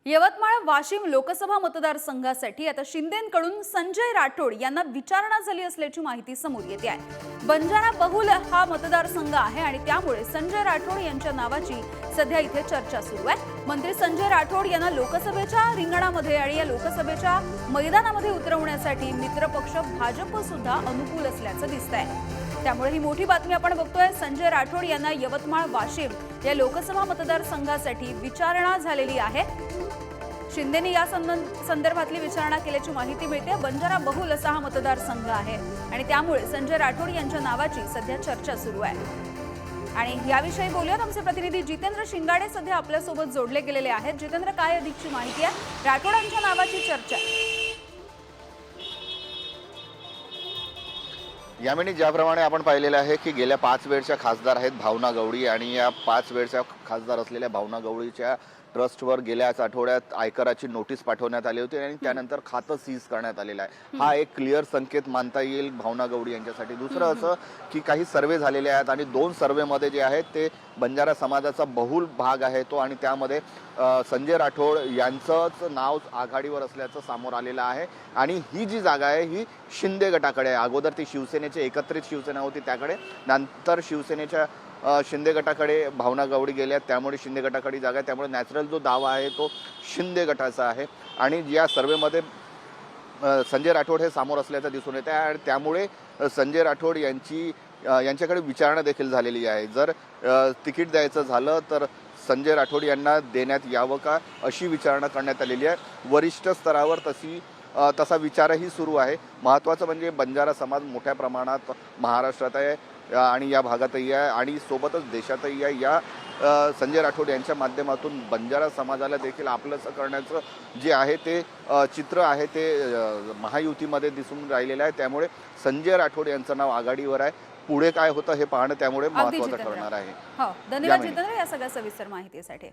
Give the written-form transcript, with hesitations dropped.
यवतमाळ वाशिम लोकसभा मतदारसंघासाठी आता शिंदेंकडून संजय राठोड यांना विचारणा झाली असल्याची माहिती समोर येते आहे। बंजारा बहुल हा मतदारसंघ आहे आणि त्यामुळे संजय राठोड यांच्या नावाची सध्या इथे चर्चा सुरू आहे। मंत्री संजय राठोड यांना लोकसभेच्या रिंगणामध्ये आणि या लोकसभेच्या मैदानामध्ये उतरवण्यासाठी मित्रपक्ष भाजप सुद्धा अनुकूल असल्याचं दिसतंय। त्यामुळे ही मोठी बातमी आपण बघतोय। संजय राठोड यांना यवतमाळ वाशिम या लोकसभा मतदारसंघासाठी विचारणा झालेली आहे। शिंदेने या संदर्भातली विचारणा केल्याची माहिती मिळते। बंजारा बहुल असा हा मतदारसंघ आहे आणि त्यामुळे संजय राठोड यांच्या नावाची सध्या चर्चा सुरू आहे। आणि याविषयी बोलूयात आमचे प्रतिनिधी जितेंद्र शिंगाडे सध्या आपल्या सोबत जोडले गेलेले आहेत। जितेंद्र, काय अधिकची माहिती आहे? राठोडांच्या नावाची चर्चा यामिनी ज्याप्रमाणे आपण पाहिलेलं आहे की गेल्या 5 वेळच्या खासदार आहेत भावना गवळी आणि या 5 वेळच्या खासदार असलेल्या भावना गवळीच्या ट्रस्टवर गेल्याच आठवड्यात आयकराची नोटीस पाठवण्यात आली होती आणि त्यानंतर खातं सीज करण्यात आलेलं आहे। हा एक क्लिअर संकेत मानता येईल भावना गवळी यांच्यासाठी। दुसरं असं की काही सर्वे झालेले आहेत आणि 2 सर्वेमध्ये जे आहेत ते बंजारा समाजाचा बहुल भाग आहे तो आणि त्यामध्ये संजय राठोड यांचंच नाव आघाडीवर असल्याचं समोर आलेलं आहे आणि ही जी जागा आहे ही शिंदे गटाकडे आहे। अगोदर ती शिवसेनेची एकत्रित शिवसेना होती त्याकडे, नंतर शिवसेनेच्या शिंदे गटाकडे भावना गवळी गेल्या, त्यामुळे शिंदे गटाकडे जागा आहे। त्यामुळे नॅचरल जो दावा आहे तो शिंदे गटाचा आहे आणि या सर्वेमध्ये संजय राठोड हे समोर असल्याचं दिसून येत आहे आणि त्यामुळे संजय राठोड यांच्याकडे विचारणा देखील झालेली आहे। जर तिकीट द्यायचं झालं तर संजय राठोड यांना देण्यात यावं का अशी विचारणा करण्यात आलेली आहे। वरिष्ठ स्तरावर तसा विचारही सुरू आहे। महत्त्वाचं म्हणजे बंजारा समाज मोठ्या प्रमाणात महाराष्ट्रात आहे आणि या भागातही आहे आणि सोबतच देशातही आहे। या संजय राठोड यांच्या माध्यमातून बंजारा समाजाला देखील आपलंसं करण्याचं जे आहे ते चित्र आहे ते महायुतीमध्ये दिसून राहिलेलं आहे। त्यामुळे संजय राठोड यांचं नाव आघाडीवर आहे। पुढे काय होतं हे पाहणं त्यामुळे महत्त्वाचं ठरणार आहे। धन्यवाद जितेंद्र या सगळ्या सविस्तर माहितीसाठी।